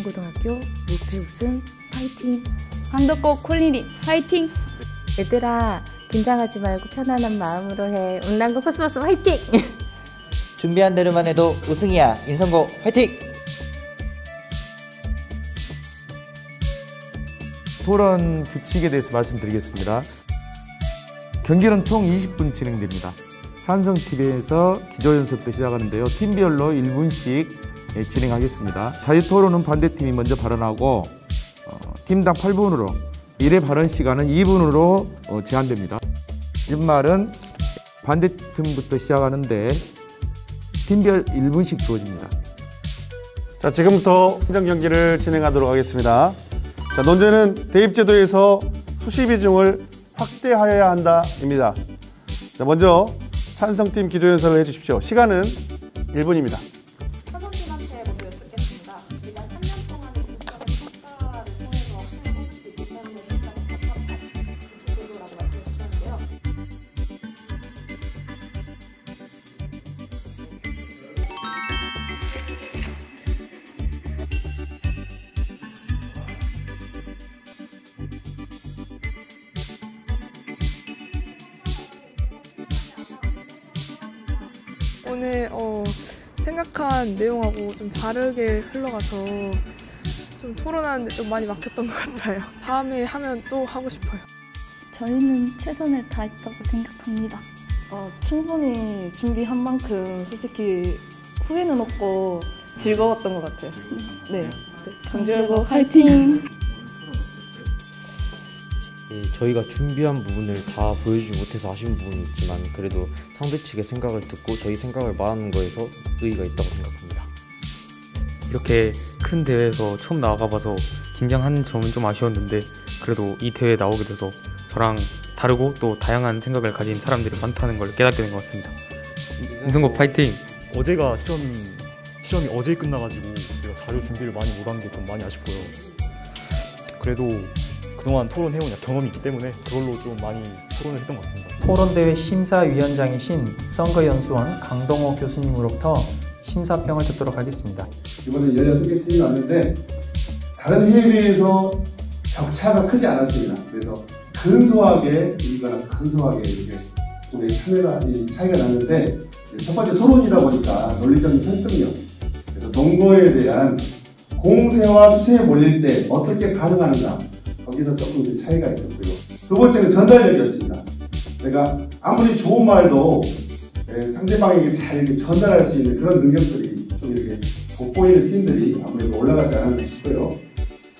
인성고등학교 무패 우승 파이팅! 감독고 콜리리 파이팅! 얘들아 긴장하지 말고 편안한 마음으로 해. 운남고 코스모스 화이팅! 준비한 대로만 해도 우승이야. 인성고 화이팅! 토론 규칙에 대해서 말씀드리겠습니다. 경기는 총 20분 진행됩니다. 찬성TV에서 기조연습도 시작하는데요. 팀별로 1분씩 진행하겠습니다. 자유토론은 반대팀이 먼저 발언하고 팀당 8분으로 1회 발언 시간은 2분으로 제한됩니다. 이말은 반대팀부터 시작하는데 팀별 1분씩 주어집니다. 자, 지금부터 팀장 경기를 진행하도록 하겠습니다. 자, 논제는 대입제도에서 수시 비중을 확대하여야 한다입니다. 자, 먼저 찬성팀 기조연설을 해주십시오. 시간은 1분입니다. 찬성팀한테 먼저 여쭙겠습니다. 일단 3년 동안의 국가의 평가를 통해서 확인해볼 수 있기 때문에 시간이 적합한 제도라고 말씀해 주셨는데요. 오늘 생각한 내용하고 좀 다르게 흘러가서 좀 토론하는데 좀 많이 막혔던 것 같아요. 다음에 하면 또 하고 싶어요. 저희는 최선을 다했다고 생각합니다. 충분히 준비한 만큼 솔직히 후회는 없고 즐거웠던 것 같아요. 네. 강주열고 화이팅! 저희가 준비한 부분을 다 보여주지 못해서 아쉬운 부분이 있지만 그래도 상대 측의 생각을 듣고 저희 생각을 말하는 거에서 의의가 있다고 생각합니다. 이렇게 큰 대회에서 처음 나가봐서 긴장하는 점은 좀 아쉬웠는데 그래도 이 대회에 나오게 돼서 저랑 다르고 또 다양한 생각을 가진 사람들이 많다는 걸 깨닫게 된 것 같습니다. 인성고 파이팅! 어제가 시험이 어제 끝나가지고 제가 자료 준비를 많이 못한 게 좀 많이 아쉽고요. 그래도 그동안 토론해온 경험이 있기 때문에 그걸로 좀 많이 토론을 했던 것 같습니다. 토론대회 심사위원장이신 선거연수원 강동호 교수님으로부터 심사평을 듣도록 하겠습니다. 이번에 16개 팀이 왔는데 다른 해에 비해서 격차가 크지 않았습니다. 그래서 근소하게 이거나 근소하게 이렇게 우리 차이가 났는데 첫 번째 토론이다 보니까 논리적인 설득력, 그래서 동거에 대한 공세와 수세에 몰릴 때 어떻게 반응하는가, 거기서 조금 차이가 있었고요. 두 번째는 전달력이었습니다. 내가 아무리 좋은 말도 상대방에게 잘 이렇게 전달할 수 있는 그런 능력들이 좀 이렇게 돋보이는 팀들이 아무래도 올라가지 않았나 싶고요.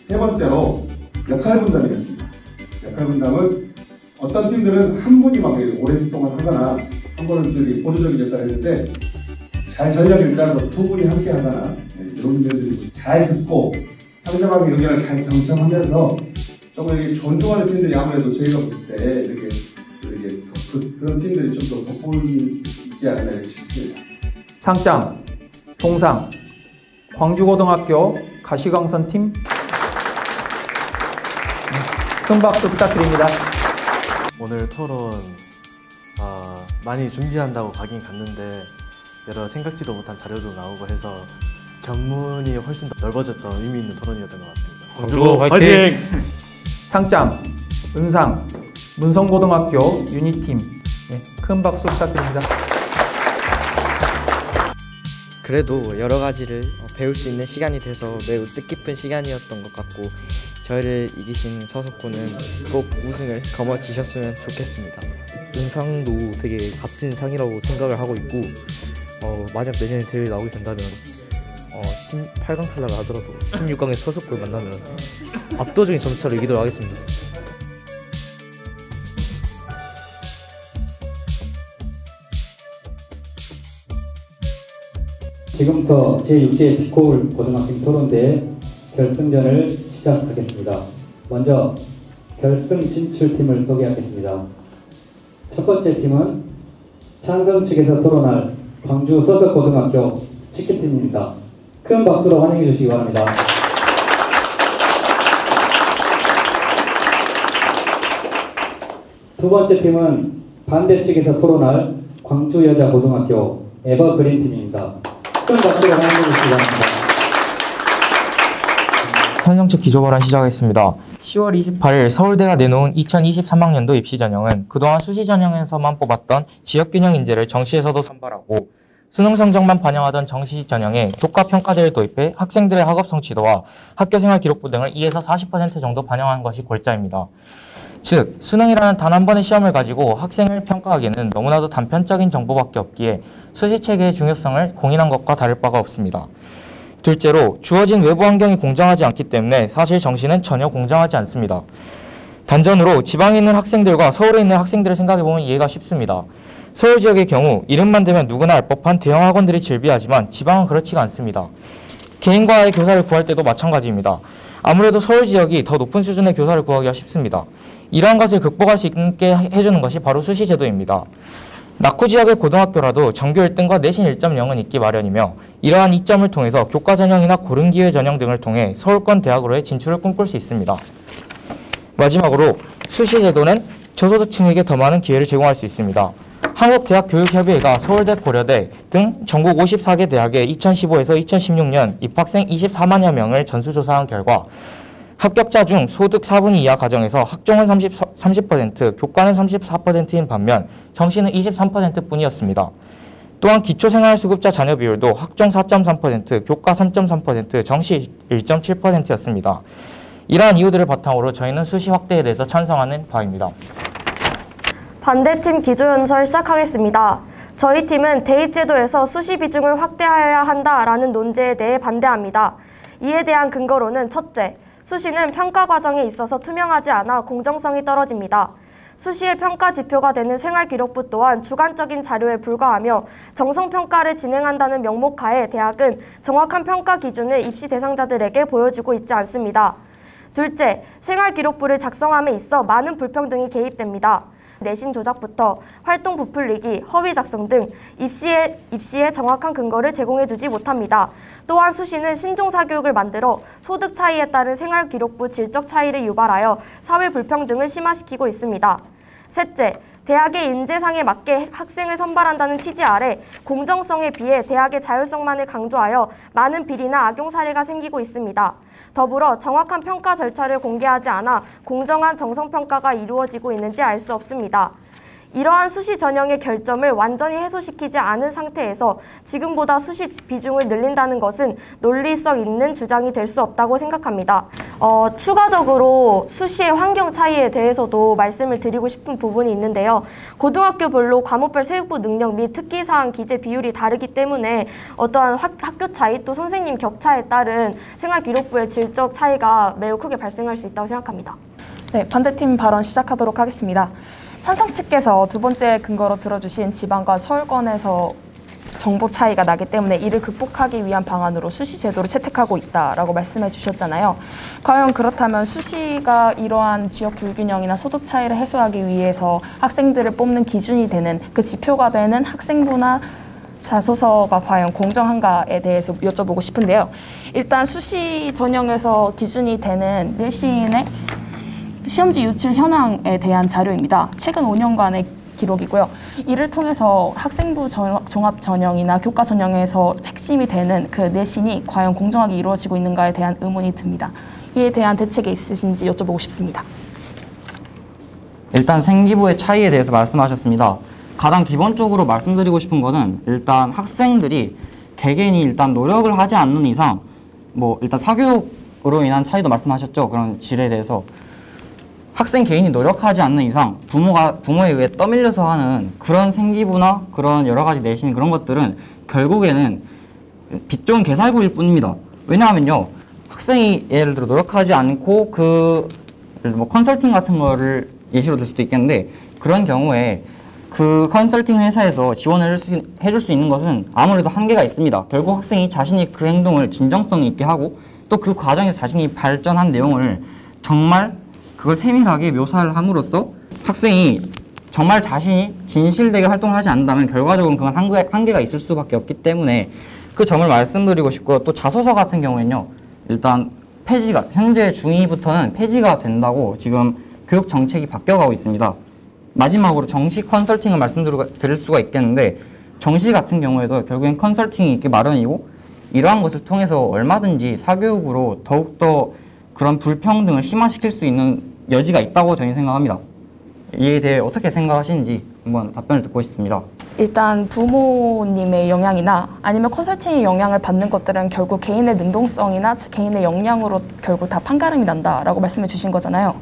세 번째로 역할 분담이었습니다. 역할 분담은 어떤 팀들은 한 분이 막 오랫동안 하거나 한 번은 저기 보조적인 역할을 했는데 잘 전략을 짜서 두 분이 함께 하거나 이런 분들이 잘 듣고 상대방의 의견을 잘 경청하면서 조금 이렇게 존중하는 팀들이 아무래도 저희가 볼 때 이렇게 그런 팀들이 좀 더 돋보이지 않나 이렇게 싶습니다. 상장, 동상, 광주고등학교 가시광선팀 큰 박수 부탁드립니다. 오늘 토론 많이 준비한다고 가긴 갔는데 여러 생각지도 못한 자료도 나오고 해서 견문이 훨씬 더 넓어졌던 의미 있는 토론이었던 것 같습니다. 광주고 화이팅! 상장, 은상, 문성고등학교 유니팀 큰 박수 부탁드립니다. 그래도 여러 가지를 배울 수 있는 시간이 돼서 매우 뜻깊은 시간이었던 것 같고 저희를 이기신 서석고는 꼭 우승을 거머쥐셨으면 좋겠습니다. 은상도 되게 값진 상이라고 생각을 하고 있고 만약 내년에 대회에 나오게 된다면 8강 탈락을 하더라도 16강에 서석고를 만나면 압도적인 점수차로 이기도록 하겠습니다. 지금부터 제6届 피콜 고등학생 토론대회 결승전을 시작하겠습니다. 먼저 결승 진출팀을 소개하겠습니다. 첫 번째 팀은 찬성 측에서 토론할 광주 서석고등학교 치킨팀입니다. 큰 박수로 환영해 주시기 바랍니다. 두 번째 팀은 반대 측에서 토론할 광주여자고등학교 에버그린팀입니다. 큰 박수로 환영해 주시기 바랍니다. 편성 측 기조 발언 시작하겠습니다. 10월 28일 서울대가 내놓은 2023학년도 입시 전형은 그동안 수시 전형에서만 뽑았던 지역균형 인재를 정시에서도 선발하고 수능 성적만 반영하던 정시 전형에 교과 평가제를 도입해 학생들의 학업 성취도와 학교 생활 기록부 등을 2에서 40% 정도 반영한 것이 골자입니다. 즉, 수능이라는 단 한 번의 시험을 가지고 학생을 평가하기에는 너무나도 단편적인 정보밖에 없기에 수시체계의 중요성을 공인한 것과 다를 바가 없습니다. 둘째로, 주어진 외부 환경이 공정하지 않기 때문에 사실 정시는 전혀 공정하지 않습니다. 단전으로 지방에 있는 학생들과 서울에 있는 학생들을 생각해보면 이해가 쉽습니다. 서울 지역의 경우 이름만 대면 누구나 알 법한 대형 학원들이 즐비하지만 지방은 그렇지가 않습니다. 개인과의 교사를 구할 때도 마찬가지입니다. 아무래도 서울 지역이 더 높은 수준의 교사를 구하기가 쉽습니다. 이러한 것을 극복할 수 있게 해주는 것이 바로 수시 제도입니다. 낙후 지역의 고등학교라도 전교 1등과 내신 1.0은 있기 마련이며 이러한 이점을 통해서 교과 전형이나 고른기회 전형 등을 통해 서울권 대학으로의 진출을 꿈꿀 수 있습니다. 마지막으로 수시 제도는 저소득층에게 더 많은 기회를 제공할 수 있습니다. 한국대학교육협의회가 서울대, 고려대 등 전국 54개 대학의 2015에서 2016년 입학생 24만여 명을 전수조사한 결과 합격자 중 소득 4분위 이하 가정에서 학종은 30%, 교과는 34%인 반면 정시는 23%뿐이었습니다. 또한 기초생활수급자 자녀 비율도 학종 4.3%, 교과 3.3%, 정시 1.7%였습니다. 이러한 이유들을 바탕으로 저희는 수시 확대에 대해서 찬성하는 바입니다. 반대팀 기조연설 시작하겠습니다. 저희 팀은 대입제도에서 수시 비중을 확대하여야 한다라는 논제에 대해 반대합니다. 이에 대한 근거로는 첫째, 수시는 평가 과정에 있어서 투명하지 않아 공정성이 떨어집니다. 수시의 평가 지표가 되는 생활기록부 또한 주관적인 자료에 불과하며 정성평가를 진행한다는 명목하에 대학은 정확한 평가 기준을 입시 대상자들에게 보여주고 있지 않습니다. 둘째, 생활기록부를 작성함에 있어 많은 불평등이 개입됩니다. 내신 조작부터 활동 부풀리기, 허위 작성 등 입시에 정확한 근거를 제공해주지 못합니다. 또한 수시는 신종사교육을 만들어 소득 차이에 따른 생활기록부 질적 차이를 유발하여 사회 불평등을 심화시키고 있습니다. 셋째, 대학의 인재상에 맞게 학생을 선발한다는 취지 아래 공정성에 비해 대학의 자율성만을 강조하여 많은 비리나 악용 사례가 생기고 있습니다. 더불어 정확한 평가 절차를 공개하지 않아 공정한 정성평가가 이루어지고 있는지 알 수 없습니다. 이러한 수시 전형의 결점을 완전히 해소시키지 않은 상태에서 지금보다 수시 비중을 늘린다는 것은 논리성 있는 주장이 될 수 없다고 생각합니다. 추가적으로 수시의 환경 차이에 대해서도 말씀을 드리고 싶은 부분이 있는데요. 고등학교별로 과목별 세부부 능력 및 특기사항 기재 비율이 다르기 때문에 어떠한 학교 차이 또 선생님 격차에 따른 생활기록부의 질적 차이가 매우 크게 발생할 수 있다고 생각합니다. 네, 반대팀 발언 시작하도록 하겠습니다. 찬성 측께서 두 번째 근거로 들어주신 지방과 서울권에서 정보 차이가 나기 때문에 이를 극복하기 위한 방안으로 수시 제도를 채택하고 있다라고 말씀해 주셨잖아요. 과연 그렇다면 수시가 이러한 지역 불균형이나 소득 차이를 해소하기 위해서 학생들을 뽑는 기준이 되는 그 지표가 되는 학생부나 자소서가 과연 공정한가에 대해서 여쭤보고 싶은데요. 일단 수시 전형에서 기준이 되는 내신의 시험지 유출 현황에 대한 자료입니다. 최근 5년간의 기록이고요. 이를 통해서 학생부 종합 전형이나 교과 전형에서 핵심이 되는 그 내신이 과연 공정하게 이루어지고 있는가에 대한 의문이 듭니다. 이에 대한 대책이 있으신지 여쭤보고 싶습니다. 일단 생기부의 차이에 대해서 말씀하셨습니다. 가장 기본적으로 말씀드리고 싶은 거는 일단 학생들이 개개인이 일단 노력을 하지 않는 이상 일단 사교육으로 인한 차이도 말씀하셨죠. 그런 질에 대해서 학생 개인이 노력하지 않는 이상 부모에 의해 떠밀려서 하는 그런 생기부나 그런 여러 가지 내신 그런 것들은 결국에는 빚 좋은 개살구일 뿐입니다. 왜냐하면요, 학생이 예를 들어 노력하지 않고 컨설팅 같은 거를 예시로 들 수도 있겠는데 그런 경우에 그 컨설팅 회사에서 지원을 해줄 수 있는 것은 아무래도 한계가 있습니다. 결국 학생이 자신이 그 행동을 진정성 있게 하고 또 그 과정에서 자신이 발전한 내용을 정말 그걸 세밀하게 묘사를 함으로써 학생이 정말 자신이 진실되게 활동을 하지 않는다면 결과적으로는 그건 한계가 있을 수밖에 없기 때문에 그 점을 말씀드리고 싶고요. 또 자소서 같은 경우에는요. 일단 폐지가 현재 중2부터는 폐지가 된다고 지금 교육 정책이 바뀌어가고 있습니다. 마지막으로 정시 컨설팅을 말씀드릴 수가 있겠는데 정시 같은 경우에도 결국엔 컨설팅이 있기 마련이고 이러한 것을 통해서 얼마든지 사교육으로 더욱더 그런 불평등을 심화시킬 수 있는 여지가 있다고 저희는 생각합니다. 이에 대해 어떻게 생각하시는지 한번 답변을 듣고 싶습니다. 일단 부모님의 영향이나 아니면 컨설팅의 영향을 받는 것들은 결국 개인의 능동성이나 개인의 역량으로 결국 다 판가름이 난다라고 말씀해 주신 거잖아요.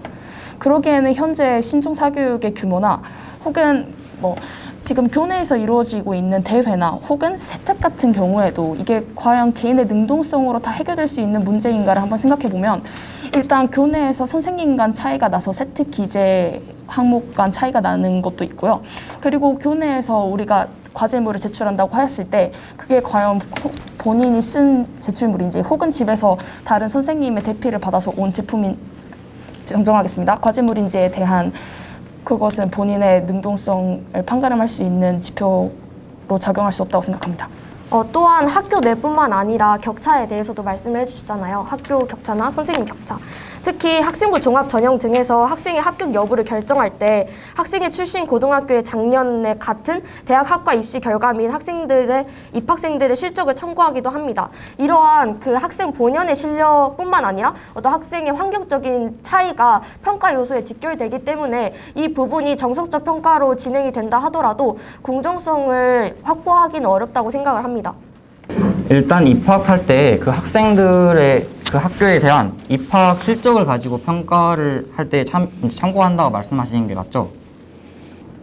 그러기에는 현재 신중사교육의 규모나 혹은 뭐 지금 교내에서 이루어지고 있는 대회나 혹은 세특 같은 경우에도 이게 과연 개인의 능동성으로 다 해결될 수 있는 문제인가를 한번 생각해 보면 일단 교내에서 선생님 간 차이가 나서 세특 기재 항목 간 차이가 나는 것도 있고요. 그리고 교내에서 우리가 과제물을 제출한다고 하였을 때 그게 과연 본인이 쓴 제출물인지 혹은 집에서 다른 선생님의 대피를 받아서 온 제품인 정정하겠습니다. 과제물인지에 대한 그것은 본인의 능동성을 판가름할 수 있는 지표로 작용할 수 없다고 생각합니다. 또한 학교 내뿐만 아니라 격차에 대해서도 말씀을 해주시잖아요. 학교 격차나 선생님 격차. 특히 학생부 종합 전형 등에서 학생의 합격 여부를 결정할 때 학생의 출신 고등학교의 작년에 같은 대학 학과 입시 결과 및 학생들의 입학생들의 실적을 참고하기도 합니다. 이러한 그 학생 본연의 실력뿐만 아니라 어떤 학생의 환경적인 차이가 평가 요소에 직결되기 때문에 이 부분이 정석적 평가로 진행이 된다 하더라도 공정성을 확보하기는 어렵다고 생각을 합니다. 일단 입학할 때 그 학생들의 그 학교에 대한 입학 실적을 가지고 평가를 할 때 참고한다고 말씀하시는 게 맞죠?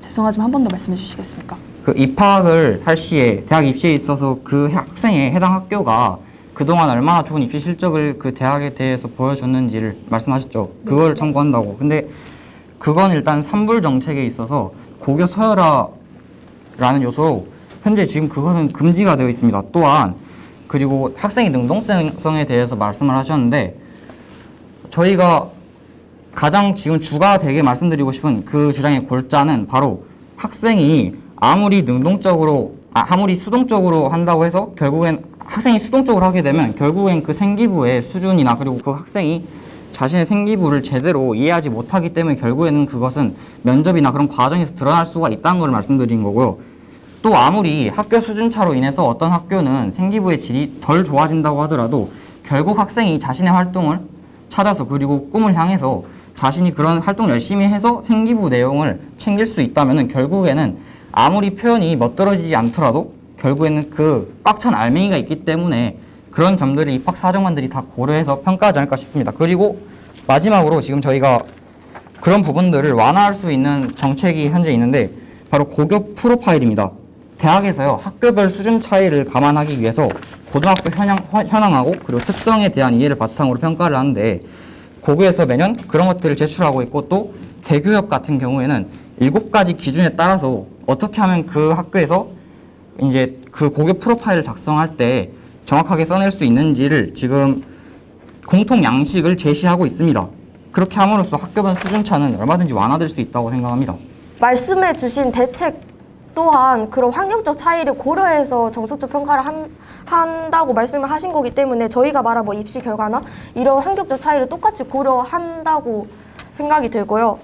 죄송하지만 한 번 더 말씀해 주시겠습니까? 그 입학을 할 시에 대학 입시에 있어서 그 학생의 해당 학교가 그동안 얼마나 좋은 입시 실적을 그 대학에 대해서 보여줬는지를 말씀하셨죠. 그걸 참고한다고. 근데 그건 일단 산불 정책에 있어서 고교 서열화라는 요소로 현재 지금 그것은 금지가 되어 있습니다. 또한 그리고 학생의 능동성에 대해서 말씀을 하셨는데 저희가 가장 지금 주가 되게 말씀드리고 싶은 그 주장의 골자는 바로 학생이 아무리 능동적으로 아무리 수동적으로 한다고 해서 결국엔 학생이 수동적으로 하게 되면 결국엔 그 생기부의 수준이나 그리고 그 학생이 자신의 생기부를 제대로 이해하지 못하기 때문에 결국에는 그것은 면접이나 그런 과정에서 드러날 수가 있다는 걸 말씀드린 거고요. 또 아무리 학교 수준차로 인해서 어떤 학교는 생기부의 질이 덜 좋아진다고 하더라도 결국 학생이 자신의 활동을 찾아서 그리고 꿈을 향해서 자신이 그런 활동을 열심히 해서 생기부 내용을 챙길 수 있다면 결국에는 아무리 표현이 멋들어지지 않더라도 결국에는 그 꽉 찬 알맹이가 있기 때문에 그런 점들을 입학 사정관들이 다 고려해서 평가하지 않을까 싶습니다. 그리고 마지막으로 지금 저희가 그런 부분들을 완화할 수 있는 정책이 현재 있는데 바로 고교 프로파일입니다. 대학에서요 학교별 수준 차이를 감안하기 위해서 고등학교 현황하고 그리고 특성에 대한 이해를 바탕으로 평가를 하는데 고교에서 매년 그런 것들을 제출하고 있고 또 대교협 같은 경우에는 7가지 기준에 따라서 어떻게 하면 그 학교에서 이제 그 고교 프로파일을 작성할 때 정확하게 써낼 수 있는지를 지금 공통 양식을 제시하고 있습니다. 그렇게 함으로써 학교별 수준차는 얼마든지 완화될 수 있다고 생각합니다. 말씀해 주신 대책 또한 그런 환경적 차이를 고려해서 정석적 평가를 한다고 말씀을 하신 거기 때문에 저희가 말한 뭐 입시 결과나 이런 환경적 차이를 똑같이 고려한다고 생각이 들고요.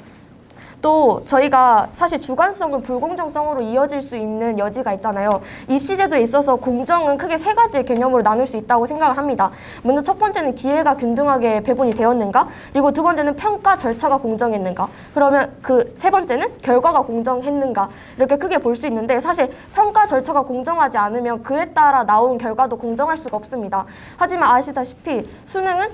또 저희가 사실 주관성은 불공정성으로 이어질 수 있는 여지가 있잖아요. 입시제도에 있어서 공정은 크게 3가지의 개념으로 나눌 수 있다고 생각을 합니다. 먼저 첫 번째는 기회가 균등하게 배분이 되었는가, 그리고 두 번째는 평가 절차가 공정했는가, 그러면 그 세 번째는 결과가 공정했는가, 이렇게 크게 볼 수 있는데 사실 평가 절차가 공정하지 않으면 그에 따라 나온 결과도 공정할 수가 없습니다. 하지만 아시다시피 수능은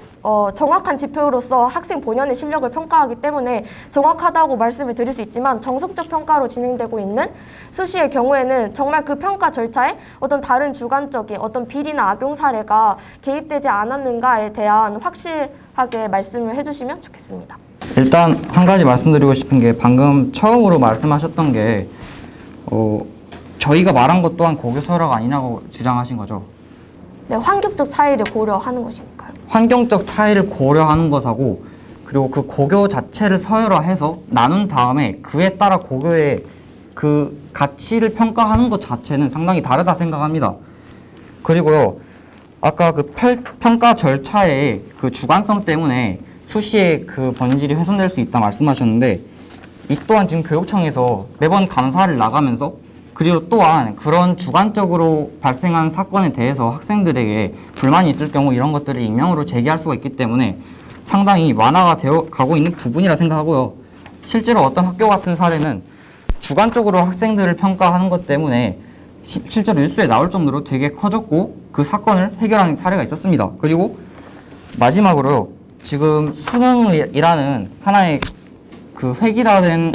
정확한 지표로서 학생 본연의 실력을 평가하기 때문에 정확하다고 말씀을 드릴 수 있지만 정석적 평가로 진행되고 있는 수시의 경우에는 정말 그 평가 절차에 어떤 다른 주관적인 어떤 비리나 악용 사례가 개입되지 않았는가에 대한 확실하게 말씀을 해주시면 좋겠습니다. 일단 한 가지 말씀드리고 싶은 게 방금 처음으로 말씀하셨던 게 저희가 말한 것 또한 고교 서열화가 아니라고 주장하신 거죠? 네, 환경적 차이를 고려하는 것이니까요. 환경적 차이를 고려하는 것하고 그리고 그 고교 자체를 서열화해서 나눈 다음에 그에 따라 고교의 그 가치를 평가하는 것 자체는 상당히 다르다 생각합니다. 그리고요, 아까 그 평가 절차의 그 주관성 때문에 수시의 그 본질이 훼손될 수 있다 말씀하셨는데 이 또한 지금 교육청에서 매번 감사를 나가면서 그리고 또한 그런 주관적으로 발생한 사건에 대해서 학생들에게 불만이 있을 경우 이런 것들을 익명으로 제기할 수가 있기 때문에 상당히 완화가 되어 가고 있는 부분이라 생각하고요. 실제로 어떤 학교 같은 사례는 주관적으로 학생들을 평가하는 것 때문에 실제로 뉴스에 나올 정도로 되게 커졌고 그 사건을 해결하는 사례가 있었습니다. 그리고 마지막으로 지금 수능이라는 하나의 획일화된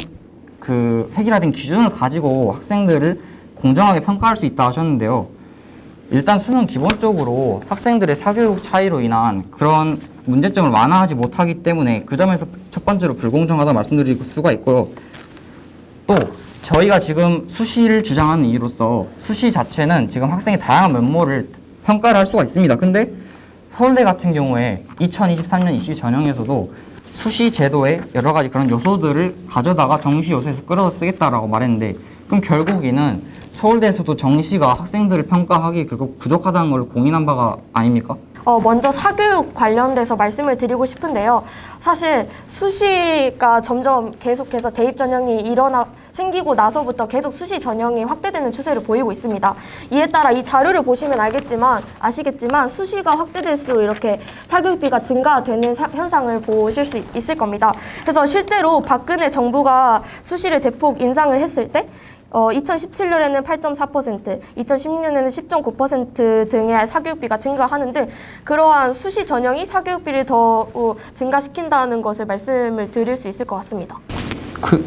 기준을 가지고 학생들을 공정하게 평가할 수 있다 하셨는데요. 일단 수능 기본적으로 학생들의 사교육 차이로 인한 그런 문제점을 완화하지 못하기 때문에 그 점에서 첫 번째로 불공정하다고 말씀드릴 수가 있고요. 또 저희가 지금 수시를 주장하는 이유로서 수시 자체는 지금 학생의 다양한 면모를 평가를 할 수가 있습니다. 근데 서울대 같은 경우에 2023년 입시 전형에서도 수시 제도의 여러 가지 그런 요소들을 가져다가 정시 요소에서 끌어서 쓰겠다라고 말했는데 그럼 결국에는 서울대에서도 정시가 학생들을 평가하기 결국 부족하다는 걸 공인한 바가 아닙니까? 먼저 사교육 관련돼서 말씀을 드리고 싶은데요. 사실 수시가 점점 계속해서 대입 전형이 생기고 나서부터 계속 수시 전형이 확대되는 추세를 보이고 있습니다. 이에 따라 이 자료를 보시면 아시겠지만 수시가 확대될수록 이렇게 사교육비가 증가되는 현상을 보실 수 있을 겁니다. 그래서 실제로 박근혜 정부가 수시를 대폭 인상을 했을 때 2017년에는 8.4%, 2016년에는 10.9% 등의 사교육비가 증가하는데 그러한 수시 전형이 사교육비를 더 증가시킨다는 것을 말씀을 드릴 수 있을 것 같습니다.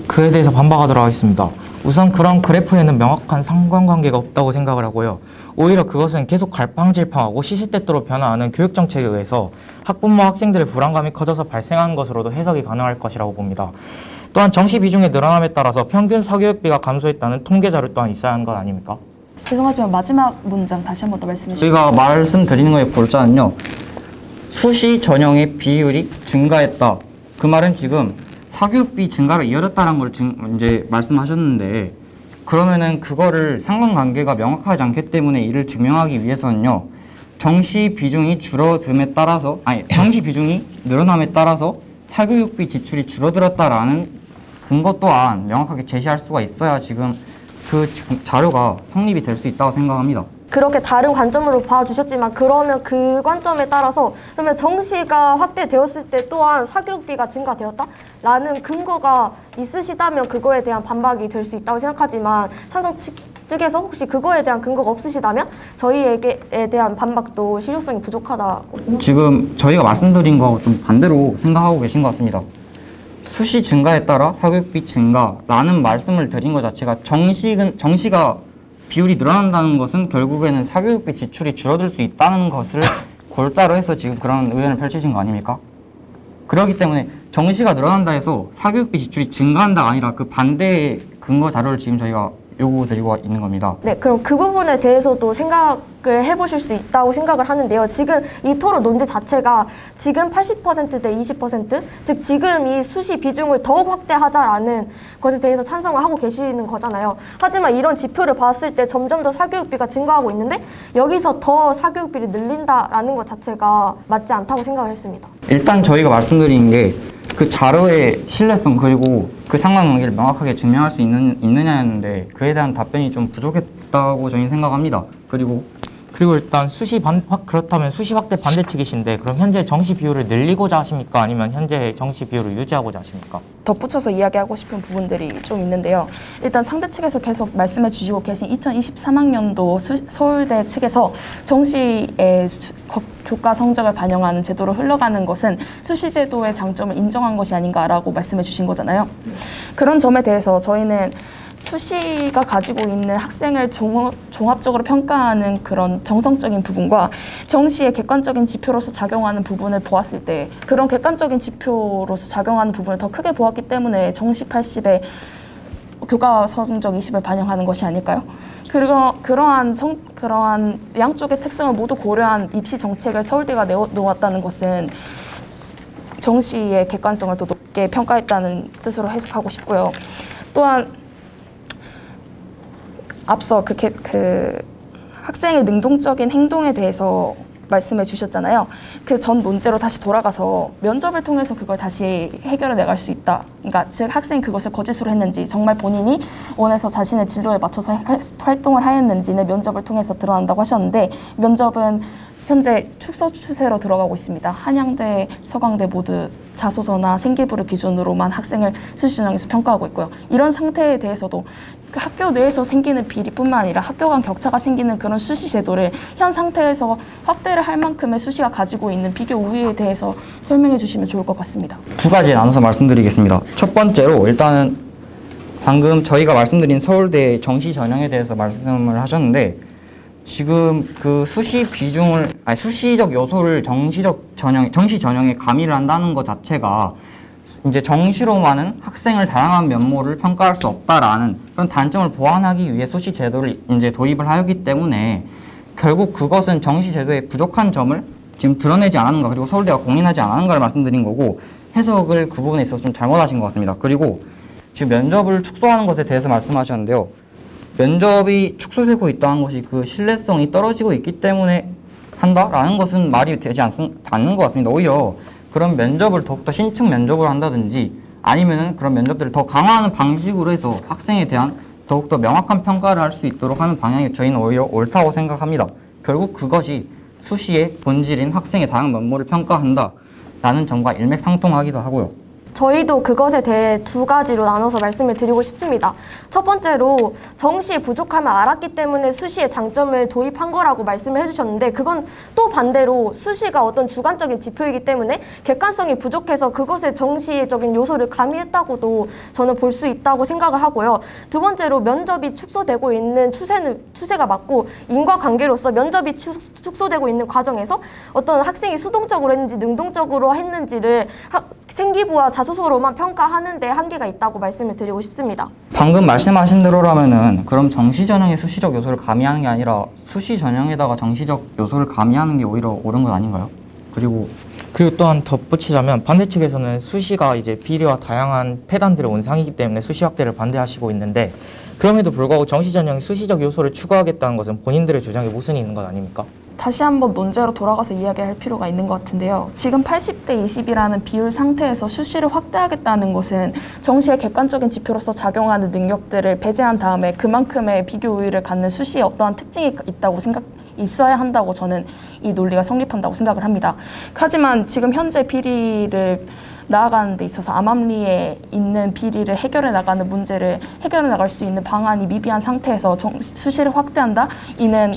그에 대해서 반박하도록 하겠습니다. 우선 그런 그래프에는 명확한 상관관계가 없다고 생각을 하고요. 오히려 그것은 계속 갈팡질팡하고 시시때때로 변화하는 교육정책에 의해서 학부모 학생들의 불안감이 커져서 발생한 것으로도 해석이 가능할 것이라고 봅니다. 또한 정시 비중의 늘어남에 따라서 평균 사교육비가 감소했다는 통계 자료 또한 있어야 하는 것 아닙니까? 죄송하지만 마지막 문장 다시 한 번 더 말씀해 주세요. 저희가 말씀드리는 거의 골자는요. 수시 전형의 비율이 증가했다. 그 말은 지금 사교육비 증가로 이어졌다는 걸 이제 말씀하셨는데 그러면은 그거를 상관관계가 명확하지 않기 때문에 이를 증명하기 위해서는요. 정시 비중이 정시 비중이 늘어남에 따라서 사교육비 지출이 줄어들었다라는 근거 또한 명확하게 제시할 수가 있어야 지금 그 자료가 성립이 될 수 있다고 생각합니다. 그렇게 다른 관점으로 봐주셨지만 그러면 그 관점에 따라서 그러면 정시가 확대되었을 때 또한 사교육비가 증가되었다라는 근거가 있으시다면 그거에 대한 반박이 될 수 있다고 생각하지만 찬성 측에서 혹시 그거에 대한 근거가 없으시다면 저희에게 대한 반박도 실효성이 부족하다고 지금 저희가 말씀드린 거하고 좀 반대로 생각하고 계신 것 같습니다. 수시 증가에 따라 사교육비 증가라는 말씀을 드린 것 자체가 정시가 비율이 늘어난다는 것은 결국에는 사교육비 지출이 줄어들 수 있다는 것을 골자로 해서 지금 그런 의견을 펼치신 거 아닙니까? 그렇기 때문에 정시가 늘어난다 해서 사교육비 지출이 증가한다가 아니라 그 반대의 근거 자료를 지금 저희가 요구드리고 있는 겁니다. 네, 그럼 그 부분에 대해서도 생각을 해보실 수 있다고 생각을 하는데요. 지금 이 토론 논제 자체가 지금 80%대 20%, 즉 지금 이 수시 비중을 더욱 확대하자라는 것에 대해서 찬성을 하고 계시는 거잖아요. 하지만 이런 지표를 봤을 때 점점 더 사교육비가 증가하고 있는데 여기서 더 사교육비를 늘린다라는 것 자체가 맞지 않다고 생각을 했습니다. 일단 저희가 말씀드린 게 그 자료의 신뢰성 그리고 그 상관관계를 명확하게 증명할 수 있느냐였는데 그에 대한 답변이 좀 부족했다고 저희는 생각합니다. 그리고 일단 그렇다면 수시 확대 반대 측이신데 그럼 현재 정시 비율을 늘리고자 하십니까? 아니면 현재 정시 비율을 유지하고자 하십니까? 덧붙여서 이야기하고 싶은 부분들이 좀 있는데요. 일단 상대 측에서 계속 말씀해 주시고 계신 2023학년도 서울대 측에서 정시의 교과 성적을 반영하는 제도로 흘러가는 것은 수시 제도의 장점을 인정한 것이 아닌가라고 말씀해 주신 거잖아요. 그런 점에 대해서 저희는 수시가 가지고 있는 학생을 종합적으로 평가하는 그런 정성적인 부분과 정시의 객관적인 지표로서 작용하는 부분을 보았을 때 그런 객관적인 지표로서 작용하는 부분을 더 크게 보았기 때문에 정시 80에 교과 성적 20을 반영하는 것이 아닐까요? 그리고 그러한 양쪽의 특성을 모두 고려한 입시 정책을 서울대가 내놓았다는 것은 정시의 객관성을 더 높게 평가했다는 뜻으로 해석하고 싶고요. 또한 앞서 학생의 능동적인 행동에 대해서 말씀해 주셨잖아요. 그 전 논제로 다시 돌아가서 면접을 통해서 그걸 다시 해결해 나갈 수 있다. 그러니까 즉 학생이 그것을 거짓으로 했는지 정말 본인이 원해서 자신의 진로에 맞춰서 활동을 하였는지는 면접을 통해서 드러난다고 하셨는데 면접은 현재 축소 추세로 들어가고 있습니다. 한양대, 서강대 모두 자소서나 생기부를 기준으로만 학생을 수시 전형에서 평가하고 있고요. 이런 상태에 대해서도 그 학교 내에서 생기는 비리뿐만 아니라 학교 간 격차가 생기는 그런 수시 제도를 현 상태에서 확대를 할 만큼의 수시가 가지고 있는 비교 우위에 대해서 설명해 주시면 좋을 것 같습니다. 두 가지 나눠서 말씀드리겠습니다. 첫 번째로 일단은 방금 저희가 말씀드린 서울대 정시 전형에 대해서 말씀을 하셨는데 지금 그 수시 비중을 수시적 요소를 정시 전형에 가미를 한다는 것 자체가 이제 정시로만은 학생을 다양한 면모를 평가할 수 없다라는 그런 단점을 보완하기 위해 수시 제도를 이제 도입을 하였기 때문에 결국 그것은 정시 제도의 부족한 점을 지금 드러내지 않았는가, 그리고 서울대가 공인하지 않았는가를 말씀드린 거고, 해석을 그 부분에 있어서 좀 잘못하신 것 같습니다. 그리고 지금 면접을 축소하는 것에 대해서 말씀하셨는데요. 면접이 축소되고 있다는 것이 그 신뢰성이 떨어지고 있기 때문에 한다라는 것은 말이 되지 않는 것 같습니다. 오히려 그런 면접을 더욱더 신층 면접을 한다든지 아니면은 그런 면접들을 더 강화하는 방식으로 해서 학생에 대한 더욱더 명확한 평가를 할 수 있도록 하는 방향이 저희는 오히려 옳다고 생각합니다. 결국 그것이 수시의 본질인 학생의 다양한 면모를 평가한다라는 점과 일맥상통하기도 하고요. 저희도 그것에 대해 두 가지로 나눠서 말씀을 드리고 싶습니다. 첫 번째로 정시의 부족함을 알았기 때문에 수시의 장점을 도입한 거라고 말씀을 해주셨는데, 그건 또 반대로 수시가 어떤 주관적인 지표이기 때문에 객관성이 부족해서 그것에 정시적인 요소를 가미했다고도 저는 볼 수 있다고 생각을 하고요. 두 번째로 면접이 축소되고 있는 추세가 맞고, 인과관계로서 면접이 축소되고 있는 과정에서 어떤 학생이 수동적으로 했는지 능동적으로 했는지를 생기부와 자소서로만 평가하는 데 한계가 있다고 말씀을 드리고 싶습니다. 방금 말씀하신 대로라면은 그럼 정시 전형에 수시적 요소를 가미하는 게 아니라 수시 전형에다가 정시적 요소를 가미하는 게 오히려 옳은 것 아닌가요? 그리고 또한 덧붙이자면 반대 측에서는 수시가 이제 비리와 다양한 폐단들의 온상이기 때문에 수시 확대를 반대하시고 있는데, 그럼에도 불구하고 정시 전형에 수시적 요소를 추가하겠다는 것은 본인들의 주장에 모순이 있는 것 아닙니까? 다시 한번 논제로 돌아가서 이야기할 필요가 있는 것 같은데요. 지금 80대 20이라는 비율 상태에서 수시를 확대하겠다는 것은 정시의 객관적인 지표로서 작용하는 능력들을 배제한 다음에 그만큼의 비교 우위를 갖는 수시에 어떠한 특징이 있어야 한다고 저는 이 논리가 성립한다고 생각을 합니다. 하지만 지금 현재 비리를 나아가는 데 있어서 암암리에 있는 비리를 해결해 나가는 문제를 해결해 나갈 수 있는 방안이 미비한 상태에서 수시를 확대한다? 이는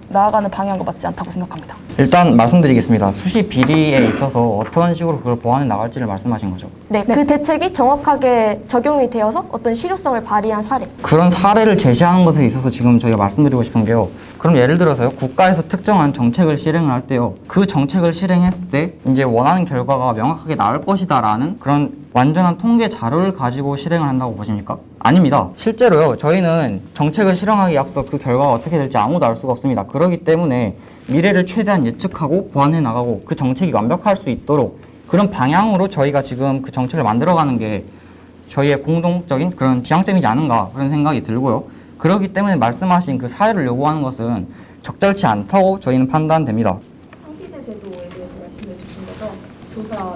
나아가는 방향과 맞지 않다고 생각합니다. 일단 말씀드리겠습니다. 수시 비리에 있어서 어떤 식으로 그걸 보완해 나갈지를 말씀하신 거죠? 네, 그 대책이 정확하게 적용이 되어서 어떤 실효성을 발휘한 사례. 그런 사례를 제시하는 것에 있어서 지금 저희가 말씀드리고 싶은 게요. 그럼 예를 들어서요, 국가에서 특정한 정책을 실행을 할 때요, 그 정책을 실행했을 때 이제 원하는 결과가 명확하게 나올 것이다라는 그런 완전한 통계 자료를 가지고 실행을 한다고 보십니까? 아닙니다. 실제로요, 저희는 정책을 실행하기에 앞서 그 결과가 어떻게 될지 아무도 알 수가 없습니다. 그렇기 때문에 미래를 최대한 예측하고 보완해 나가고 그 정책이 완벽할 수 있도록 그런 방향으로 저희가 지금 그 정책을 만들어가는 게 저희의 공동적인 그런 지향점이지 않은가 그런 생각이 들고요. 그렇기 때문에 말씀하신 그 사회를 요구하는 것은 적절치 않다고 저희는 판단됩니다. 상기제 제도에 대해서 말씀해 주신 거죠. 조사,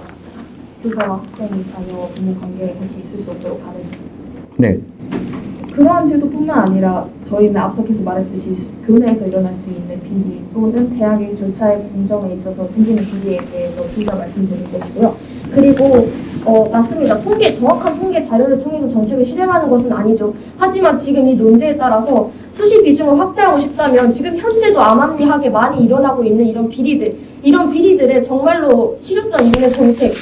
교사와 학생이 자녀 부모 관계에 같이 있을 수 없도록 하는. 네. 그러한 제도뿐만 아니라 저희는 앞서 계속 말했듯이 교내에서 일어날 수 있는 비리 또는 대학의 절차의 공정에 있어서 생기는 비리에 대해서 둘 다 말씀드릴 것이고요. 그리고 맞습니다. 정확한 통계 자료를 통해서 정책을 실행하는 것은 아니죠. 하지만 지금 이 논제에 따라서 수시 비중을 확대하고 싶다면 지금 현재도 암암리하게 많이 일어나고 있는 이런 비리들의 정말로 실효성 있는 정책,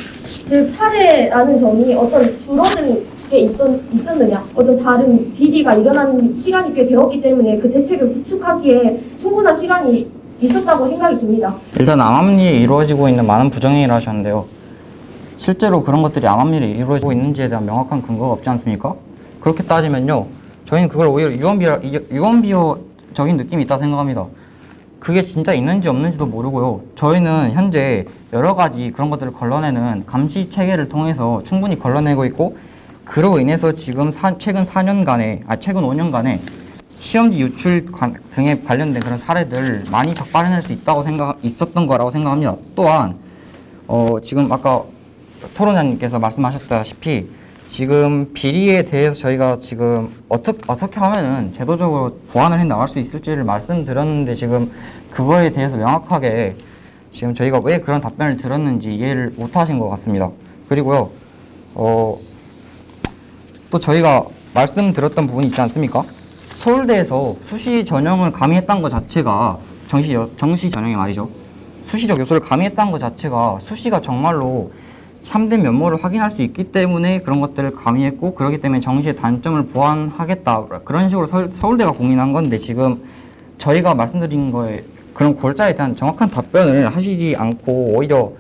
즉 사례라는 점이 어떤 줄어든 게 있었느냐, 어떤 다른 비리가 일어나는 시간이 꽤 되었기 때문에 그 대책을 구축하기에 충분한 시간이 있었다고 생각이 듭니다. 일단 암암리에 이루어지고 있는 많은 부정행위를 하셨는데요. 실제로 그런 것들이 암암리에 이루어지고 있는지에 대한 명확한 근거가 없지 않습니까? 그렇게 따지면요, 저희는 그걸 오히려 유언비어적인 느낌이 있다고 생각합니다. 그게 진짜 있는지 없는지도 모르고요. 저희는 현재 여러 가지 그런 것들을 걸러내는 감시 체계를 통해서 충분히 걸러내고 있고, 그로 인해서 지금 최근 5년간에 시험지 유출 등에 관련된 그런 사례들 많이 적발해낼 수 있었던 거라고 생각합니다. 또한 지금 아까 토론자님께서 말씀하셨다시피 지금 비리에 대해서 저희가 지금 어떻게 하면은 제도적으로 보완을 해 나갈 수 있을지를 말씀드렸는데 지금 그거에 대해서 명확하게 지금 저희가 왜 그런 답변을 들었는지 이해를 못 하신 것 같습니다. 그리고요, 또 저희가 말씀드렸던 부분이 있지 않습니까? 서울대에서 수시 전형을 가미했다는 것 자체가 정시 전형이 말이죠. 수시적 요소를 가미했다는 것 자체가 수시가 정말로 참된 면모를 확인할 수 있기 때문에 그런 것들을 가미했고, 그렇기 때문에 정시의 단점을 보완하겠다, 그런 식으로 서울대가 공인한 건데, 지금 저희가 말씀드린 거에 그런 골자에 대한 정확한 답변을 하시지 않고 오히려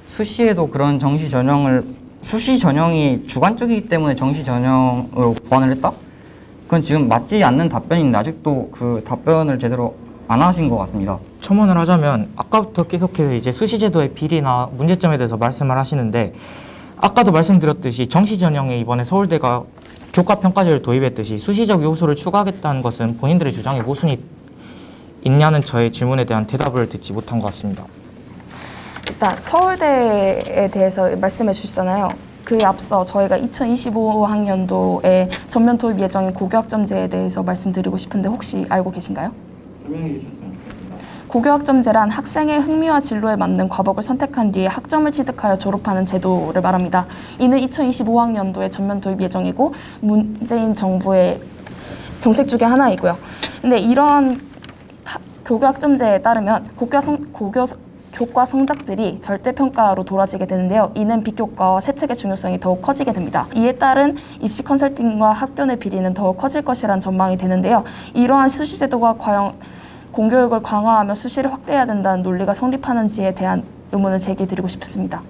수시에도 그런 정시 전형이 주관적이기 때문에 정시 전형으로 보완을 했다? 그건 지금 맞지 않는 답변인데 아직도 그 답변을 제대로 안 하신 것 같습니다. 첨언을 하자면 아까부터 계속해서 이제 수시제도의 비리나 문제점에 대해서 말씀을 하시는데, 아까도 말씀드렸듯이 정시 전형에 이번에 서울대가 교과 평가제를 도입했듯이 수시적 요소를 추가하겠다는 것은 본인들의 주장에 모순이 있냐는 저의 질문에 대한 대답을 듣지 못한 것 같습니다. 일단 서울대에 대해서 말씀해 주시잖아요. 그에 앞서 저희가 2025학년도에 전면 도입 예정인 고교학점제에 대해서 말씀드리고 싶은데 혹시 알고 계신가요? 설명해 주셨으면 좋겠습니다. 고교학점제란 학생의 흥미와 진로에 맞는 과목을 선택한 뒤에 학점을 취득하여 졸업하는 제도를 말합니다. 이는 2025학년도에 전면 도입 예정이고 문재인 정부의 정책 중에 하나이고요. 근데 이런 고교학점제에 따르면 교과 성적들이 절대평가로 돌아지게 되는데요. 이는 비교과와 세특의 중요성이 더욱 커지게 됩니다. 이에 따른 입시 컨설팅과 학교 내 비리는 더욱 커질 것이라는 전망이 되는데요. 이러한 수시제도가 과연 공교육을 강화하며 수시를 확대해야 된다는 논리가 성립하는지에 대한 의문을 제기드리고 싶습니다.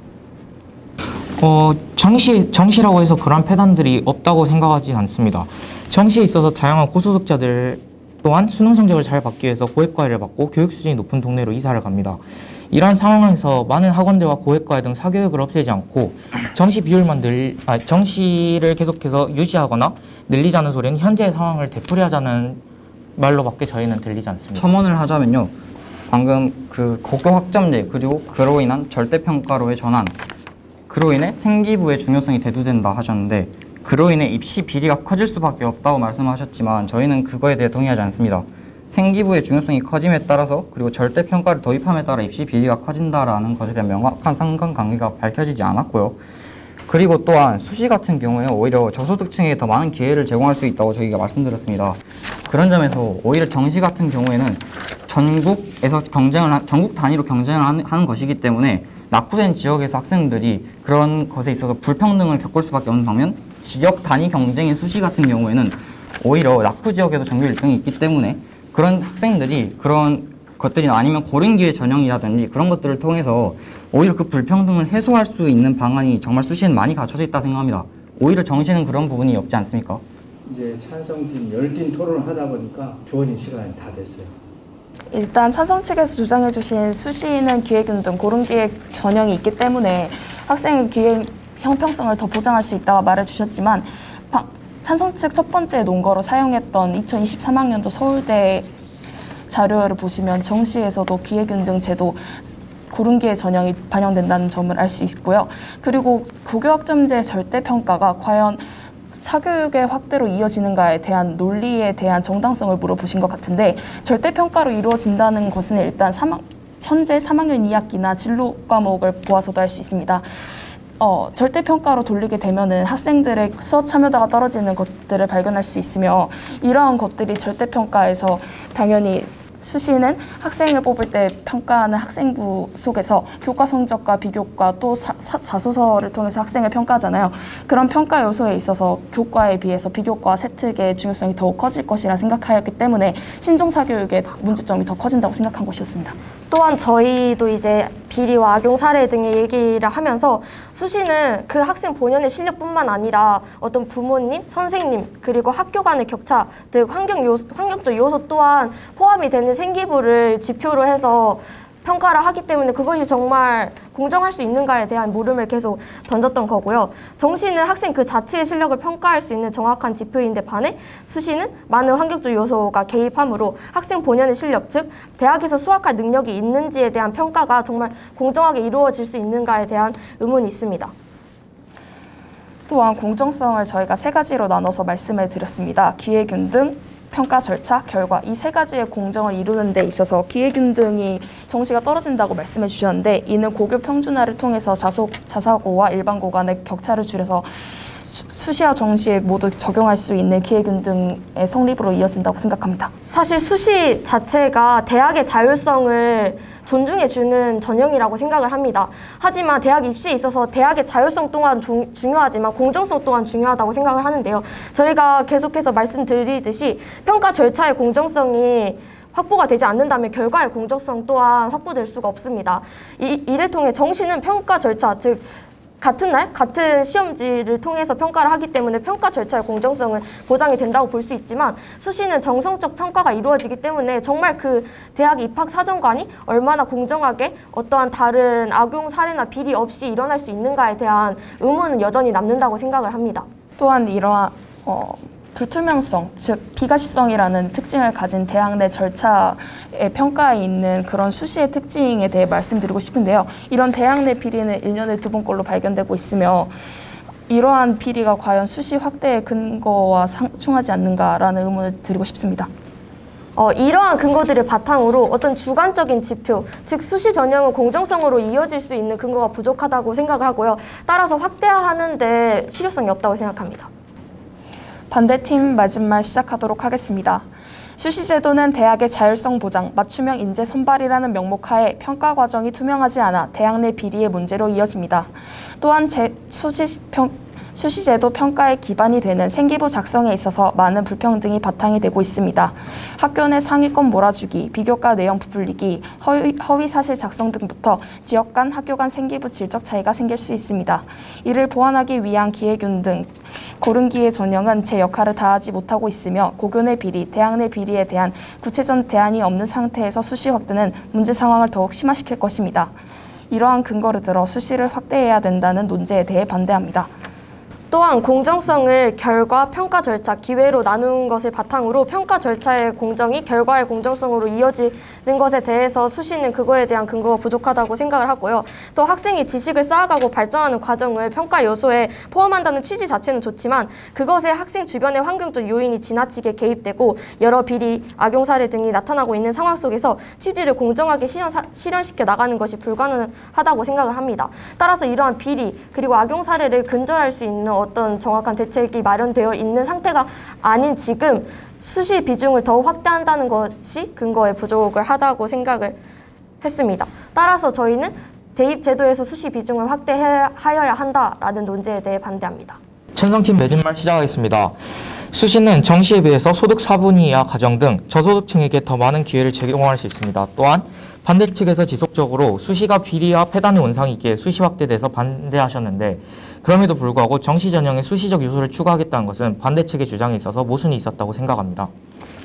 정시라고 해서 그런 폐단들이 없다고 생각하진 않습니다. 정시에 있어서 다양한 고소득자들 또한 수능 성적을 잘 받기 위해서 고액과외를 받고 교육 수준이 높은 동네로 이사를 갑니다. 이러한 상황에서 많은 학원들과 고액과외 등 사교육을 없애지 않고 정시를 계속해서 유지하거나 늘리자는 소리는 현재의 상황을 되풀이하자는 말로밖에 저희는 들리지 않습니다. 첨언을 하자면요, 방금 그 고교 학점제 그리고 그로 인한 절대평가로의 전환, 그로 인해 생기부의 중요성이 대두된다 하셨는데, 그로 인해 입시 비리가 커질 수밖에 없다고 말씀하셨지만 저희는 그거에 대해 동의하지 않습니다. 생기부의 중요성이 커짐에 따라서, 그리고 절대평가를 도입함에 따라 입시 비리가 커진다라는 것에 대한 명확한 상관관계가 밝혀지지 않았고요. 그리고 또한 수시 같은 경우에 오히려 저소득층에게 더 많은 기회를 제공할 수 있다고 저희가 말씀드렸습니다. 그런 점에서 오히려 정시 같은 경우에는 전국 단위로 경쟁을 하는 것이기 때문에 낙후된 지역에서 학생들이 그런 것에 있어서 불평등을 겪을 수밖에 없는 반면, 지역 단위 경쟁인 수시 같은 경우에는 오히려 낙후 지역에도 전교 1등이 있기 때문에 그런 학생들이 그런 것들이나 아니면 고른기회 전형이라든지 그런 것들을 통해서 오히려 그 불평등을 해소할 수 있는 방안이 정말 수시에는 많이 갖춰져 있다고 생각합니다. 오히려 정시는 그런 부분이 없지 않습니까? 이제 찬성팀, 열띤 토론을 하다 보니까 주어진 시간이 다 됐어요. 일단 찬성 측에서 주장해 주신 수시는 기회균등, 고른기회 전형이 있기 때문에 학생의 기회 형평성을 더 보장할 수 있다고 말해 주셨지만, 찬성 측 첫 번째 논거로 사용했던 2023학년도 서울대 자료를 보시면 정시에서도 기회균등 제도, 고른기회 전형이 반영된다는 점을 알 수 있고요. 그리고 고교학점제 절대평가가 과연 사교육의 확대로 이어지는가에 대한 논리에 대한 정당성을 물어보신 것 같은데, 절대평가로 이루어진다는 것은 일단 현재 3학년 2학기나 진로 과목을 보아서도 알 수 있습니다. 절대평가로 돌리게 되면은 학생들의 수업 참여도가 떨어지는 것들을 발견할 수 있으며, 이러한 것들이 절대평가에서 당연히 수시는 학생을 뽑을 때 평가하는 학생부 속에서 교과 성적과 비교과 또 자소서를 통해서 학생을 평가하잖아요. 그런 평가 요소에 있어서 교과에 비해서 비교과 세특의 중요성이 더욱 커질 것이라 생각하였기 때문에 신종사교육의 문제점이 더 커진다고 생각한 것이었습니다. 또한 저희도 이제 비리와 악용 사례 등의 얘기를 하면서 수시는 그 학생 본연의 실력뿐만 아니라 어떤 부모님, 선생님, 그리고 학교 간의 격차 등 환경적 요소 또한 포함이 되는 생기부를 지표로 해서 평가를 하기 때문에 그것이 정말 공정할 수 있는가에 대한 물음을 계속 던졌던 거고요. 정시는 학생 그 자체의 실력을 평가할 수 있는 정확한 지표인데 반해 수시는 많은 환경적 요소가 개입하므로 학생 본연의 실력, 즉 대학에서 수학할 능력이 있는지에 대한 평가가 정말 공정하게 이루어질 수 있는가에 대한 의문이 있습니다. 또한 공정성을 저희가 3가지로 나눠서 말씀을 드렸습니다. 기회균등, 평가 절차, 결과 이 3가지의 공정을 이루는 데 있어서 기회균등이 정시가 떨어진다고 말씀해 주셨는데 이는 고교 평준화를 통해서 자사고와 일반고 간의 격차를 줄여서 수시와 정시에 모두 적용할 수 있는 기회균등의 성립으로 이어진다고 생각합니다. 사실 수시 자체가 대학의 자율성을 존중해주는 전형이라고 생각을 합니다. 하지만 대학 입시에 있어서 대학의 자율성 또한 중요하지만 공정성 또한 중요하다고 생각을 하는데요. 저희가 계속해서 말씀드리듯이 평가 절차의 공정성이 확보가 되지 않는다면 결과의 공정성 또한 확보될 수가 없습니다. 이를 통해 정시는 평가 절차, 즉 같은 날, 같은 시험지를 통해서 평가를 하기 때문에 평가 절차의 공정성은 보장이 된다고 볼 수 있지만 수시는 정성적 평가가 이루어지기 때문에 정말 그 대학 입학 사정관이 얼마나 공정하게 어떠한 다른 악용 사례나 비리 없이 일어날 수 있는가에 대한 의문은 여전히 남는다고 생각을 합니다. 또한 이러한 불투명성, 즉 비가시성이라는 특징을 가진 대학 내 절차의 평가에 있는 그런 수시의 특징에 대해 말씀드리고 싶은데요. 이런 대학 내 비리는 1년에 2번꼴로 발견되고 있으며 이러한 비리가 과연 수시 확대의 근거와 상충하지 않는가라는 의문을 드리고 싶습니다. 이러한 근거들을 바탕으로 어떤 주관적인 지표, 즉 수시 전형은 공정성으로 이어질 수 있는 근거가 부족하다고 생각을 하고요. 따라서 확대하는 데 실효성이 없다고 생각합니다. 반대팀 마지막 시작하도록 하겠습니다. 수시제도는 대학의 자율성 보장, 맞춤형 인재 선발이라는 명목하에 평가 과정이 투명하지 않아 대학 내 비리의 문제로 이어집니다. 또한 수시제도 평가의 기반이 되는 생기부 작성에 있어서 많은 불평등이 바탕이 되고 있습니다. 학교 내 상위권 몰아주기, 비교과 내용 부풀리기, 허위 사실 작성 등부터 지역 간, 학교 간 생기부 질적 차이가 생길 수 있습니다. 이를 보완하기 위한 기회균등, 고른기회 전형은 제 역할을 다하지 못하고 있으며 고교 내 비리, 대학 내 비리에 대한 구체적 대안이 없는 상태에서 수시 확대는 문제 상황을 더욱 심화시킬 것입니다. 이러한 근거를 들어 수시를 확대해야 된다는 논제에 대해 반대합니다. 또한 공정성을 결과, 평가 절차, 기회로 나눈 것을 바탕으로 평가 절차의 공정이 결과의 공정성으로 이어지는 것에 대해서 수시는 그거에 대한 근거가 부족하다고 생각을 하고요. 또 학생이 지식을 쌓아가고 발전하는 과정을 평가 요소에 포함한다는 취지 자체는 좋지만 그것에 학생 주변의 환경적 요인이 지나치게 개입되고 여러 비리, 악용 사례 등이 나타나고 있는 상황 속에서 취지를 공정하게 실현시켜 나가는 것이 불가능하다고 생각을 합니다. 따라서 이러한 비리 그리고 악용 사례를 근절할 수 있는 어떤 정확한 대책이 마련되어 있는 상태가 아닌 지금 수시 비중을 더욱 확대한다는 것이 근거에 부족을 하다고 생각을 했습니다. 따라서 저희는 대입 제도에서 수시 비중을 확대하여야 한다라는 논제에 대해 반대합니다. 천성팀 매진말 시작하겠습니다. 수시는 정시에 비해서 소득 4분위 이하 가정 등 저소득층에게 더 많은 기회를 제공할 수 있습니다. 또한 반대 측에서 지속적으로 수시가 비리와 폐단의 원상이 있기에 수시 확대돼서 반대하셨는데 그럼에도 불구하고 정시 전형에 수시적 요소를 추가하겠다는 것은 반대 측의 주장에 있어서 모순이 있었다고 생각합니다.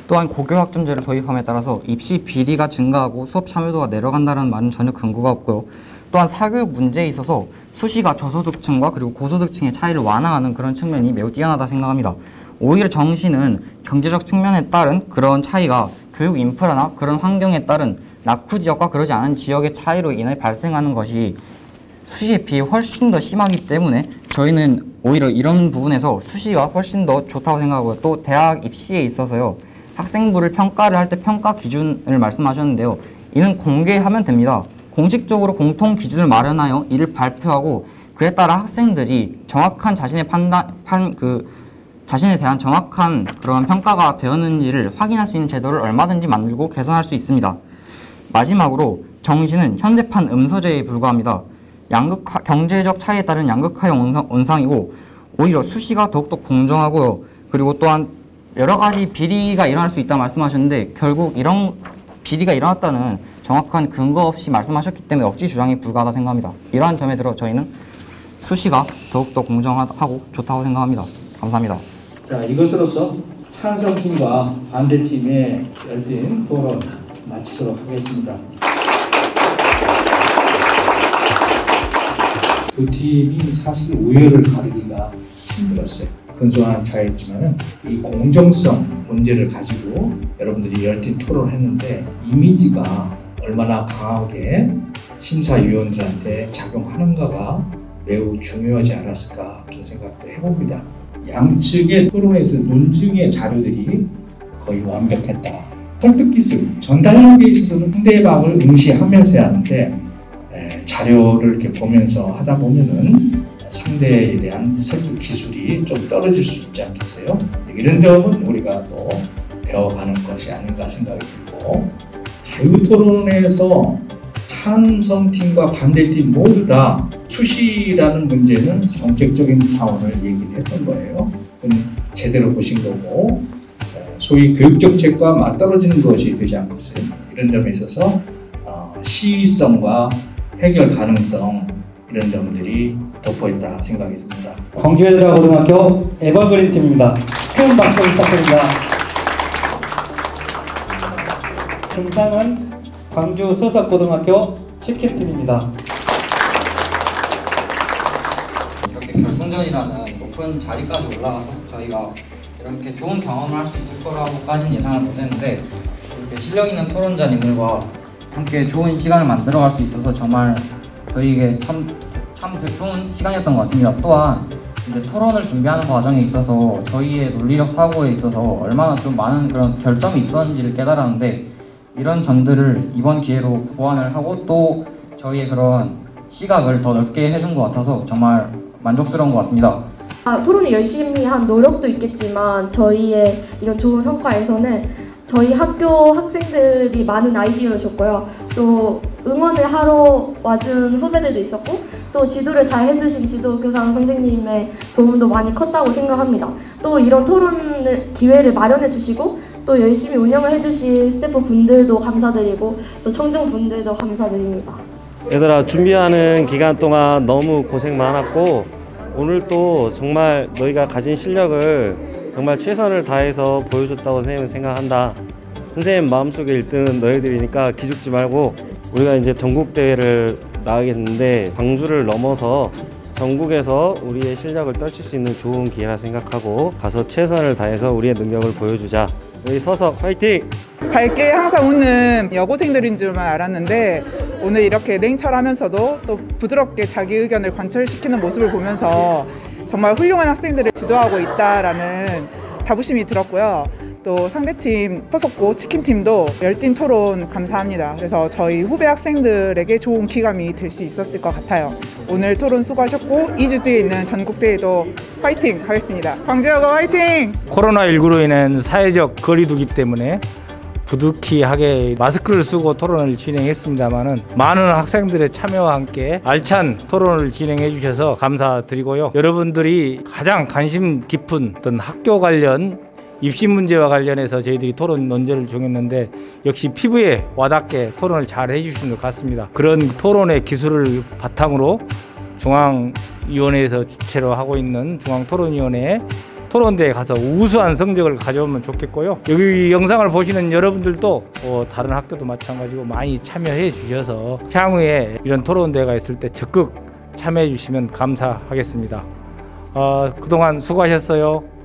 또한 고교학점제를 도입함에 따라서 입시 비리가 증가하고 수업 참여도가 내려간다는 말은 전혀 근거가 없고요. 또한 사교육 문제에 있어서 수시가 저소득층과 그리고 고소득층의 차이를 완화하는 그런 측면이 매우 뛰어나다 생각합니다. 오히려 정시는 경제적 측면에 따른 그런 차이가 교육 인프라나 그런 환경에 따른 낙후 지역과 그러지 않은 지역의 차이로 인해 발생하는 것이 수시에 비해 훨씬 더 심하기 때문에 저희는 오히려 이런 부분에서 수시가 훨씬 더 좋다고 생각하고요. 또 대학 입시에 있어서요. 학생부를 평가를 할 때 평가 기준을 말씀하셨는데요. 이는 공개하면 됩니다. 공식적으로 공통 기준을 마련하여 이를 발표하고 그에 따라 학생들이 정확한 자신의 자신에 대한 정확한 그런 평가가 되었는지를 확인할 수 있는 제도를 얼마든지 만들고 개선할 수 있습니다. 마지막으로 정시는 현대판 음서제에 불과합니다. 경제적 차이에 따른 양극화형 원상이고 오히려 수시가 더욱더 공정하고요. 그리고 또한 여러 가지 비리가 일어날 수 있다고 말씀하셨는데 결국 이런 비리가 일어났다는 정확한 근거 없이 말씀하셨기 때문에 억지 주장이 불가하다 생각합니다. 이러한 점에 들어 저희는 수시가 더욱더 공정하고 좋다고 생각합니다. 감사합니다. 자, 이것으로서 찬성팀과 반대팀의 열띤 토론 마치도록 하겠습니다. 두 팀이 사실 우열을 가리기가 힘들었어요. 근소한 차이였지만은 이 공정성 문제를 가지고 여러분들이 열띤 토론을 했는데 이미지가 얼마나 강하게 심사위원들한테 작용하는가가 매우 중요하지 않았을까 그런 생각도 해봅니다. 양측의 토론에서 논증의 자료들이 거의 완벽했다. 설득 기술, 전달력에 있어서는 상대방을 응시하면서 하는데 자료를 이렇게 보면서 하다 보면은 상대에 대한 설득 기술이 좀 떨어질 수 있지 않겠어요? 이런 점은 우리가 또 배워가는 것이 아닌가 생각이 들고, 자유토론에서 찬성팀과 반대팀 모두 다 수시라는 문제는 정책적인 차원을 얘기를 했던 거예요. 그건 제대로 보신 거고, 소위 교육정책과 맞떨어지는 것이 되지 않겠어요? 이런 점에 있어서 시의성과 해결 가능성 이런 점들이 돋보였다 생각이 듭니다. 광주여자고등학교 에버그린 팀입니다. 큰 박수 부탁드립니다. 등상은 광주 수석고등학교 치킨팀입니다. 이렇게 결승전이라는 높은 자리까지 올라가서 저희가 이렇게 좋은 경험을 할 수 있을 거라고까지는 예상을 못했는데, 이렇게 실력 있는 토론자님들과 함께 좋은 시간을 만들어갈 수 있어서 정말 저희에게 참 좋은 시간이었던 것 같습니다. 또한 이제 토론을 준비하는 과정에 있어서 저희의 논리력 사고에 있어서 얼마나 좀 많은 그런 결점이 있었는지를 깨달았는데, 이런 점들을 이번 기회로 보완을 하고 또 저희의 그런 시각을 더 넓게 해준 것 같아서 정말 만족스러운 것 같습니다. 토론을 열심히 한 노력도 있겠지만 저희의 이런 좋은 성과에서는 저희 학교 학생들이 많은 아이디어를 줬고요. 또 응원을 하러 와준 후배들도 있었고, 또 지도를 잘 해주신 지도교사 선생님의 도움도 많이 컸다고 생각합니다. 또 이런 토론 기회를 마련해 주시고 또 열심히 운영을 해주신 스태프분들도 감사드리고 또 청중분들도 감사드립니다. 얘들아, 준비하는 기간 동안 너무 고생 많았고, 오늘 또 정말 너희가 가진 실력을 정말 최선을 다해서 보여줬다고 선생님은 생각한다. 선생님 마음속에 1등은 너희들이니까 기죽지 말고, 우리가 이제 전국대회를 나가겠는데 광주를 넘어서 전국에서 우리의 실력을 떨칠 수 있는 좋은 기회라 생각하고 가서 최선을 다해서 우리의 능력을 보여주자. 우리 서석 화이팅! 밝게 항상 웃는 여고생들인 줄만 알았는데 오늘 이렇게 냉철하면서도 또 부드럽게 자기 의견을 관철시키는 모습을 보면서 정말 훌륭한 학생들을 지도하고 있다라는 자부심이 들었고요. 또 상대팀 포석고 치킨팀도 열띤 토론 감사합니다. 그래서 저희 후배 학생들에게 좋은 기감이 될 수 있었을 것 같아요. 오늘 토론 수고하셨고 2주 뒤에 있는 전국대회도 화이팅 하겠습니다. 광주여고 화이팅! 코로나19로 인한 사회적 거리두기 때문에 부득이하게 마스크를 쓰고 토론을 진행했습니다마는 많은 학생들의 참여와 함께 알찬 토론을 진행해 주셔서 감사드리고요. 여러분들이 가장 관심 깊은 어떤 학교 관련 입시 문제와 관련해서 저희들이 토론 논제를 정했는데 역시 피부에 와닿게 토론을 잘 해주신 것 같습니다. 그런 토론의 기술을 바탕으로 중앙위원회에서 주최로 하고 있는 중앙토론위원회 토론대에 가서 우수한 성적을 가져오면 좋겠고요. 여기 영상을 보시는 여러분들도 다른 학교도 마찬가지고 많이 참여해 주셔서 향후에 이런 토론대회가 있을 때 적극 참여해 주시면 감사하겠습니다. 그동안 수고하셨어요.